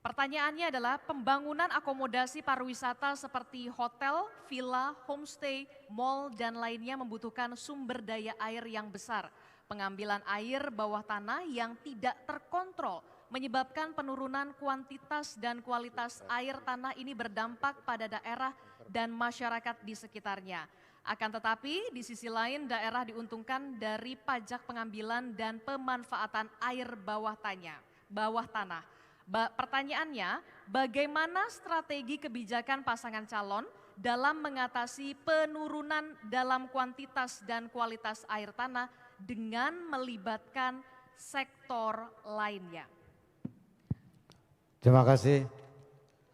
Pertanyaannya adalah pembangunan akomodasi pariwisata seperti hotel, villa, homestay, mall, dan lainnya membutuhkan sumber daya air yang besar. Pengambilan air bawah tanah yang tidak terkontrol menyebabkan penurunan kuantitas dan kualitas air tanah ini berdampak pada daerah dan masyarakat di sekitarnya. Akan tetapi di sisi lain daerah diuntungkan dari pajak pengambilan dan pemanfaatan air bawah tanah. Pertanyaannya, bagaimana strategi kebijakan pasangan calon dalam mengatasi penurunan dalam kuantitas dan kualitas air tanah dengan melibatkan sektor lainnya? Terima kasih.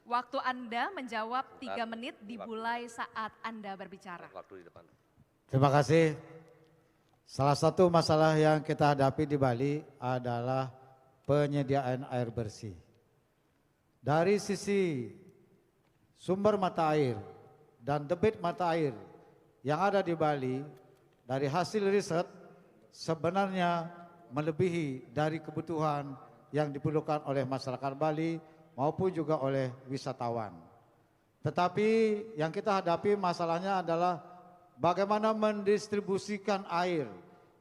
Waktu Anda menjawab 3 menit dimulai saat Anda berbicara. Terima kasih. Salah satu masalah yang kita hadapi di Bali adalah penyediaan air bersih. Dari sisi sumber mata air dan debit mata air yang ada di Bali, dari hasil riset sebenarnya melebihi dari kebutuhan yang diperlukan oleh masyarakat Bali maupun juga oleh wisatawan. Tetapi yang kita hadapi masalahnya adalah bagaimana mendistribusikan air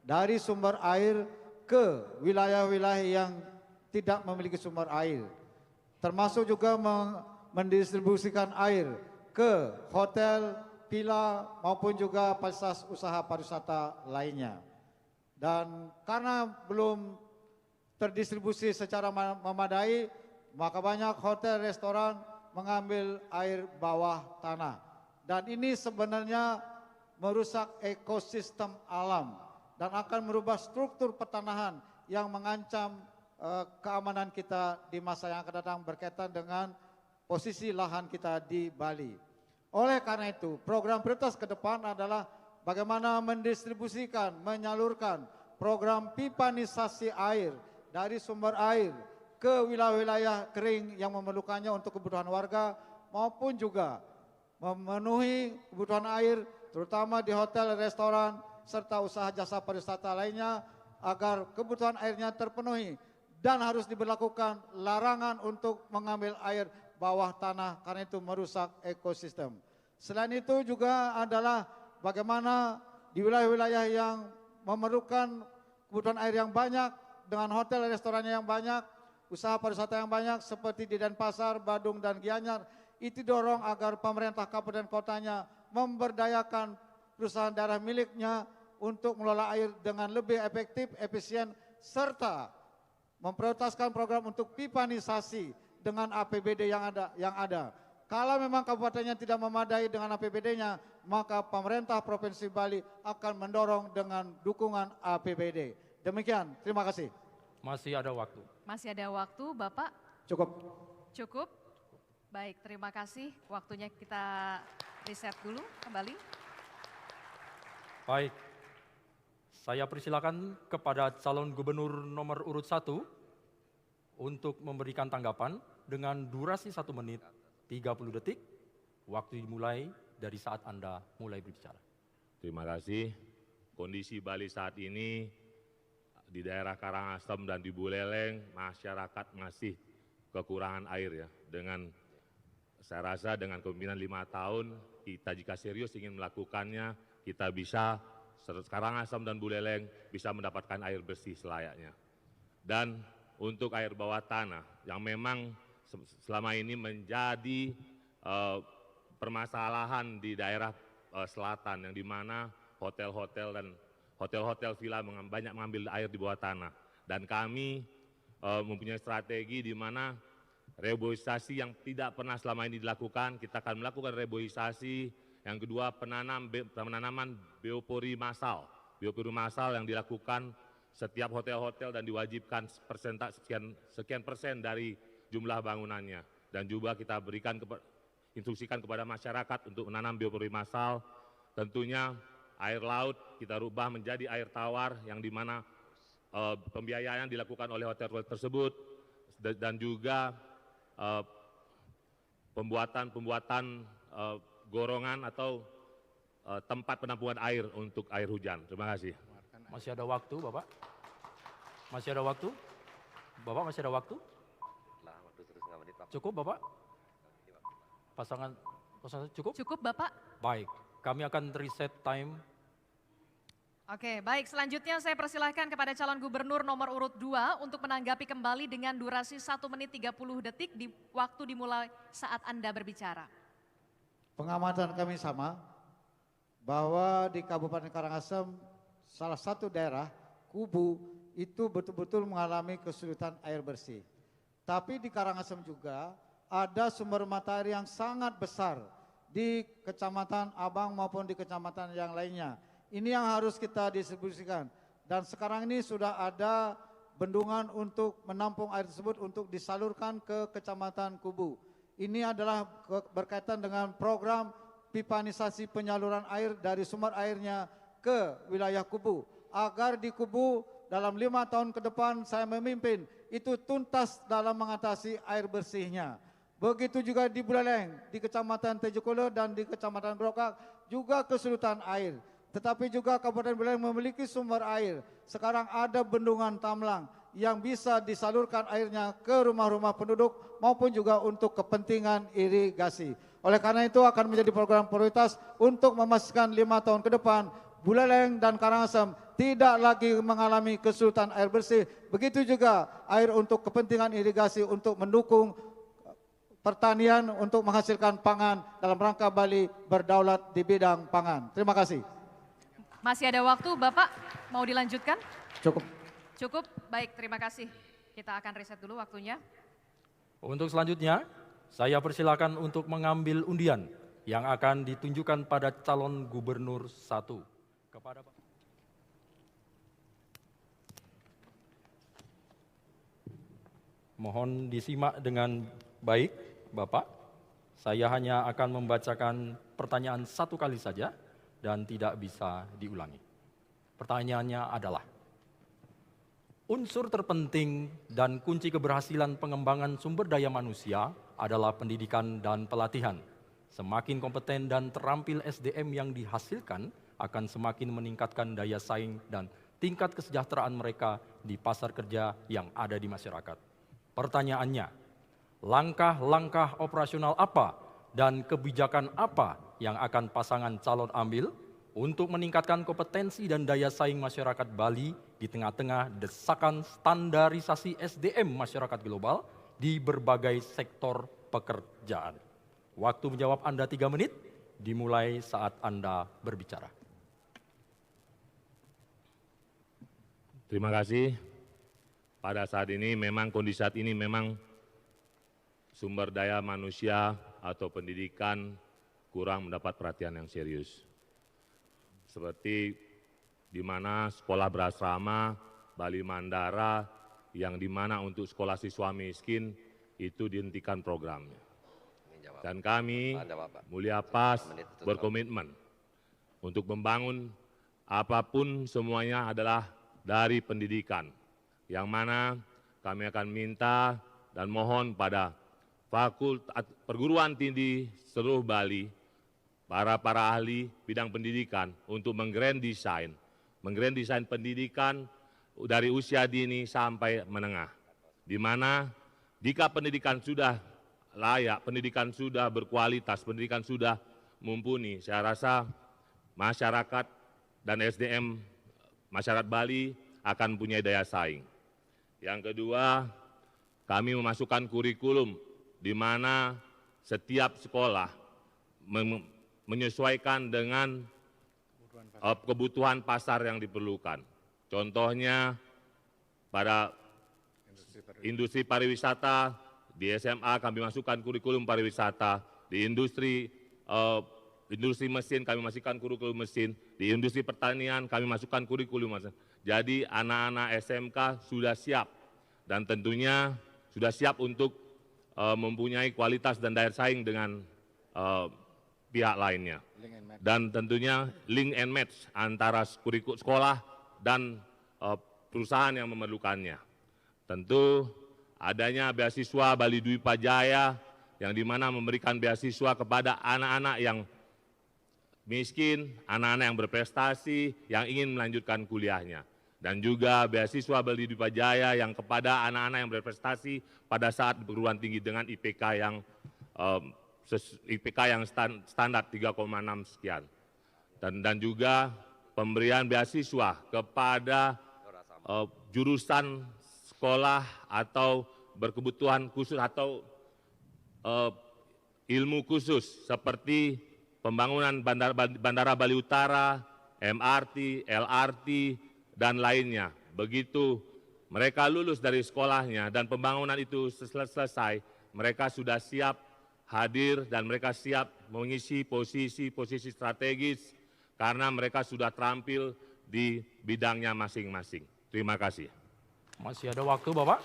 dari sumber air ke wilayah-wilayah yang tidak memiliki sumber air, termasuk juga mendistribusikan air ke hotel, villa maupun juga fasilitas usaha pariwisata lainnya. Dan karena belum terdistribusi secara memadai, maka banyak hotel, restoran mengambil air bawah tanah. Dan ini sebenarnya merusak ekosistem alam dan akan merubah struktur pertanahan yang mengancam keamanan kita di masa yang akan datang berkaitan dengan posisi lahan kita di Bali. Oleh karena itu, program prioritas ke depan adalah bagaimana mendistribusikan, menyalurkan program pipanisasi air dari sumber air ke wilayah-wilayah kering yang memerlukannya untuk kebutuhan warga maupun juga memenuhi kebutuhan air terutama di hotel, restoran, serta usaha jasa pariwisata lainnya agar kebutuhan airnya terpenuhi. Dan harus diberlakukan larangan untuk mengambil air bawah tanah karena itu merusak ekosistem. Selain itu juga adalah bagaimana di wilayah-wilayah yang memerlukan kebutuhan air yang banyak dengan hotel restorannya yang banyak, usaha pariwisata yang banyak seperti di Denpasar, Badung dan Gianyar, itu dorong agar pemerintah kabupaten kotanya memberdayakan perusahaan daerah miliknya untuk mengelola air dengan lebih efektif, efisien serta memprioritaskan program untuk pipanisasi dengan APBD yang ada. Kalau memang kabupatennya tidak memadai dengan APBD-nya, maka pemerintah Provinsi Bali akan mendorong dengan dukungan APBD. Demikian, terima kasih. Masih ada waktu. Masih ada waktu, Bapak? Cukup. Cukup? Baik, terima kasih. Waktunya kita riset dulu kembali. Baik. Saya persilakan kepada calon gubernur nomor urut 1 untuk memberikan tanggapan dengan durasi 1 menit 30 detik. Waktu dimulai dari saat Anda mulai berbicara. Terima kasih. Kondisi Bali saat ini di daerah Karangasem dan di Buleleng masyarakat masih kekurangan air ya. Saya rasa dengan kepemimpinan 5 tahun kita jika serius ingin melakukannya kita bisa Karangasem dan Buleleng bisa mendapatkan air bersih selayaknya. Dan untuk air bawah tanah yang memang selama ini menjadi permasalahan di daerah selatan yang dimana hotel-hotel dan hotel-hotel villa banyak mengambil air di bawah tanah. Dan kami mempunyai strategi di mana reboisasi yang tidak pernah selama ini dilakukan, kita akan melakukan reboisasi. Yang kedua, penanaman biopori massal. Biopori massal yang dilakukan setiap hotel-hotel dan diwajibkan sekian persen dari jumlah bangunannya. Dan juga kita berikan instruksikan kepada masyarakat untuk menanam biopori massal. Tentunya air laut kita rubah menjadi air tawar yang dimana pembiayaan dilakukan oleh hotel-hotel tersebut dan juga pembuatan gorongan atau tempat penampungan air untuk air hujan. Terima kasih. Masih ada waktu, Bapak? Masih ada waktu? Bapak masih ada waktu? Cukup Bapak? Pasangan cukup? Cukup Bapak? Baik, kami akan reset time. Oke, baik. Selanjutnya saya persilahkan kepada calon gubernur nomor urut 2 untuk menanggapi kembali dengan durasi 1 menit 30 detik di waktu dimulai saat Anda berbicara. Pengamatan kami sama bahwa di Kabupaten Karangasem salah satu daerah Kubu itu betul-betul mengalami kesulitan air bersih. Tapi di Karangasem juga ada sumber mata air yang sangat besar di Kecamatan Abang maupun di kecamatan yang lainnya. Ini yang harus kita distribusikan. Dan sekarang ini sudah ada bendungan untuk menampung air tersebut untuk disalurkan ke Kecamatan Kubu. Ini adalah berkaitan dengan program pipanisasi penyaluran air dari sumber airnya ke wilayah Kubu. Agar di Kubu dalam 5 tahun ke depan saya memimpin itu tuntas dalam mengatasi air bersihnya. Begitu juga di Buleleng, di Kecamatan Tejukolo dan di Kecamatan Brokak juga kesulitan air. Tetapi juga Kabupaten Buleleng memiliki sumber air. Sekarang ada bendungan Tamlang yang bisa disalurkan airnya ke rumah-rumah penduduk maupun juga untuk kepentingan irigasi. Oleh karena itu akan menjadi program prioritas untuk memastikan 5 tahun ke depan Buleleng dan Karangasem tidak lagi mengalami kesulitan air bersih. Begitu juga air untuk kepentingan irigasi untuk mendukung pertanian untuk menghasilkan pangan dalam rangka Bali berdaulat di bidang pangan. Terima kasih. Masih ada waktu Bapak, mau dilanjutkan? Cukup. Cukup, baik terima kasih. Kita akan reset dulu waktunya. Untuk selanjutnya, saya persilakan untuk mengambil undian yang akan ditunjukkan pada calon gubernur 1. Kepada Pak. Mohon disimak dengan baik, Bapak. Saya hanya akan membacakan pertanyaan 1 kali saja dan tidak bisa diulangi. Pertanyaannya adalah, unsur terpenting dan kunci keberhasilan pengembangan sumber daya manusia adalah pendidikan dan pelatihan. Semakin kompeten dan terampil SDM yang dihasilkan akan semakin meningkatkan daya saing dan tingkat kesejahteraan mereka di pasar kerja yang ada di masyarakat. Pertanyaannya, langkah-langkah operasional apa dan kebijakan apa yang akan pasangan calon ambil untuk meningkatkan kompetensi dan daya saing masyarakat Bali di tengah-tengah desakan standarisasi SDM masyarakat global di berbagai sektor pekerjaan. Waktu menjawab Anda 3 menit, dimulai saat Anda berbicara. Terima kasih. Pada saat ini memang kondisi saat ini memang sumber daya manusia atau pendidikan kurang mendapat perhatian yang serius. Seperti di mana sekolah berasrama, Bali Mandara, yang di mana untuk sekolah siswa miskin itu dihentikan programnya. Dan kami, Mulia Pas, berkomitmen untuk membangun apapun semuanya adalah dari pendidikan, yang mana kami akan minta dan mohon pada fakultas perguruan tinggi seluruh Bali, para ahli bidang pendidikan untuk meng-grand design pendidikan dari usia dini sampai menengah. Di mana jika pendidikan sudah layak, pendidikan sudah berkualitas, pendidikan sudah mumpuni, saya rasa masyarakat dan SDM masyarakat Bali akan punya daya saing. Yang kedua, kami memasukkan kurikulum di mana setiap sekolah menyesuaikan dengan kebutuhan pasar yang diperlukan. Contohnya pada industri pariwisata, di SMA kami masukkan kurikulum pariwisata, di industri mesin kami masukkan kurikulum mesin, di industri pertanian kami masukkan kurikulum mesin. Jadi anak-anak SMK sudah siap dan tentunya sudah siap untuk mempunyai kualitas dan daya saing dengan pihak lainnya. Dan tentunya link and match antara kurikulum sekolah dan perusahaan yang memerlukannya. Tentu adanya beasiswa Bali Dwi Pajaya yang dimana memberikan beasiswa kepada anak-anak yang miskin, anak-anak yang berprestasi, yang ingin melanjutkan kuliahnya. dan juga beasiswa Bali Dwi Jaya yang kepada anak-anak yang berprestasi pada saat di perguruan tinggi dengan IPK yang standar 3,6 sekian. Dan juga pemberian beasiswa kepada jurusan sekolah atau berkebutuhan khusus atau ilmu khusus seperti pembangunan Bandara Bali Utara, MRT, LRT, dan lainnya. Begitu mereka lulus dari sekolahnya dan pembangunan itu selesai, mereka sudah siap hadir dan mereka siap mengisi posisi strategis karena mereka sudah terampil di bidangnya masing-masing. Terima kasih. Masih ada waktu, Bapak?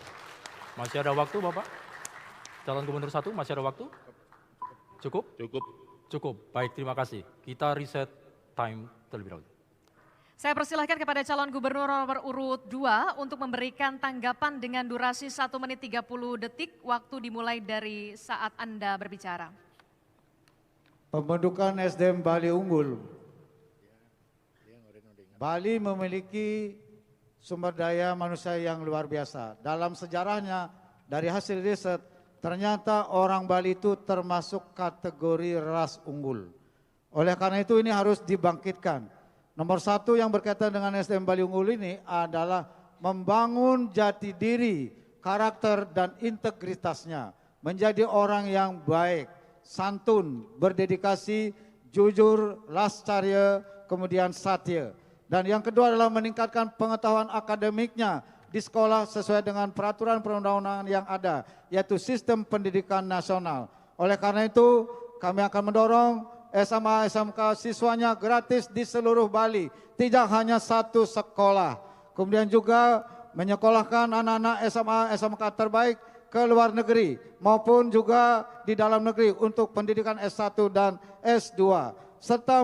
Masih ada waktu, Bapak? Calon Gubernur 1, masih ada waktu? Cukup? Cukup. Cukup. Baik, terima kasih. Kita reset time terlebih dahulu. Saya persilahkan kepada calon gubernur nomor urut 2 untuk memberikan tanggapan dengan durasi 1 menit 30 detik, waktu dimulai dari saat Anda berbicara. Pembentukan SDM Bali unggul. Bali memiliki sumber daya manusia yang luar biasa. Dalam sejarahnya, dari hasil riset, ternyata orang Bali itu termasuk kategori ras unggul. Oleh karena itu ini harus dibangkitkan. Nomor 1 yang berkaitan dengan SDM Bali unggul ini adalah membangun jati diri, karakter dan integritasnya. Menjadi orang yang baik, santun, berdedikasi, jujur, lascarya, kemudian satya. Dan yang kedua adalah meningkatkan pengetahuan akademiknya di sekolah sesuai dengan peraturan perundang-undangan yang ada, yaitu sistem pendidikan nasional. Oleh karena itu kami akan mendorong SMA SMK siswanya gratis di seluruh Bali, tidak hanya satu sekolah. Kemudian juga menyekolahkan anak-anak SMA SMK terbaik ke luar negeri maupun juga di dalam negeri untuk pendidikan S1 dan S2, serta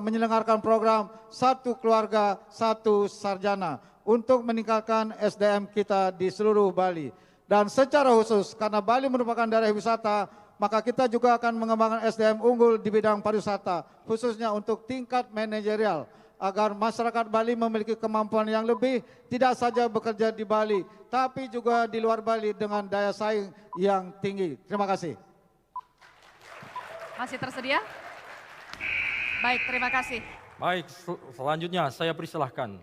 menyelenggarakan program satu keluarga satu sarjana untuk meningkatkan SDM kita di seluruh Bali. Dan secara khusus karena Bali merupakan daerah wisata, maka kita juga akan mengembangkan SDM unggul di bidang pariwisata, khususnya untuk tingkat manajerial, agar masyarakat Bali memiliki kemampuan yang lebih, tidak saja bekerja di Bali, tapi juga di luar Bali dengan daya saing yang tinggi. Terima kasih. Masih tersedia? Baik, terima kasih. Baik, selanjutnya saya persilahkan.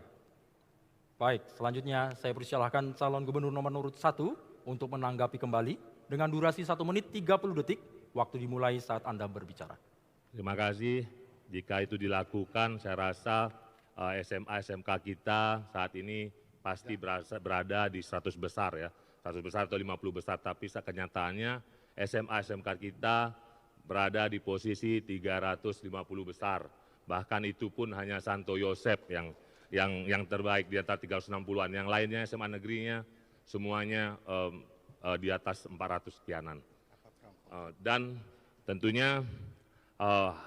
Baik, selanjutnya saya persilahkan calon gubernur nomor urut 1 untuk menanggapi kembali dengan durasi 1 menit 30 detik, waktu dimulai saat Anda berbicara. Terima kasih. Jika itu dilakukan, saya rasa SMA SMK kita saat ini pasti berada di 100 besar ya, 100 besar atau 50 besar. Tapi kenyataannya SMA SMK kita berada di posisi 350 besar. Bahkan itu pun hanya Santo Yosef yang terbaik di antara 360-an. Yang lainnya SMA negerinya semuanya di atas 400 sekianan. Dan tentunya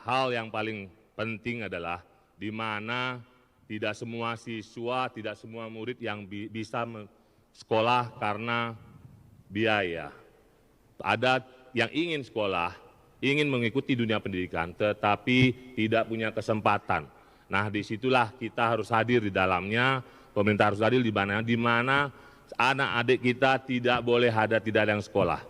hal yang paling penting adalah di mana tidak semua siswa, tidak semua murid yang bisa sekolah karena biaya. Ada yang ingin sekolah, ingin mengikuti dunia pendidikan, tetapi tidak punya kesempatan. Nah, disitulah kita harus hadir di dalamnya, pemerintah harus hadir di mana anak-adik kita tidak boleh ada tidak ada yang sekolah.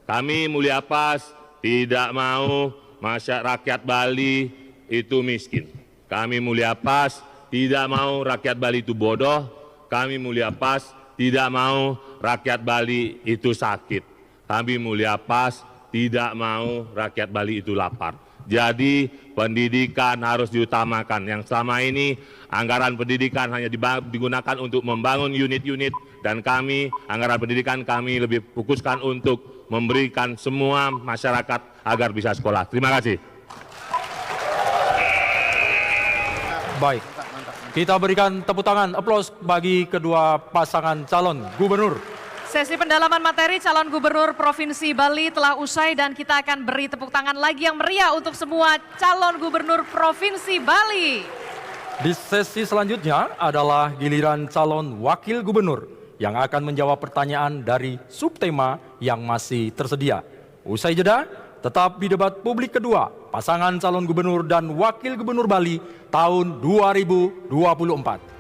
Kami Mulia Pas tidak mau masyarakat Bali itu miskin. Kami Mulia Pas tidak mau rakyat Bali itu bodoh. Kami Mulia Pas tidak mau rakyat Bali itu sakit. Kami Mulia Pas tidak mau rakyat Bali itu lapar. Jadi pendidikan harus diutamakan. Yang selama ini anggaran pendidikan hanya digunakan untuk membangun unit-unit, dan kami, anggaran pendidikan kami lebih fokuskan untuk memberikan semua masyarakat agar bisa sekolah. Terima kasih. Baik, kita berikan tepuk tangan, aplaus bagi kedua pasangan calon gubernur. Sesi pendalaman materi calon gubernur Provinsi Bali telah usai dan kita akan beri tepuk tangan lagi yang meriah untuk semua calon gubernur Provinsi Bali. Di sesi selanjutnya adalah giliran calon wakil gubernur yang akan menjawab pertanyaan dari subtema yang masih tersedia. Usai jeda, tetap di debat publik kedua, pasangan calon gubernur dan wakil gubernur Bali tahun 2024.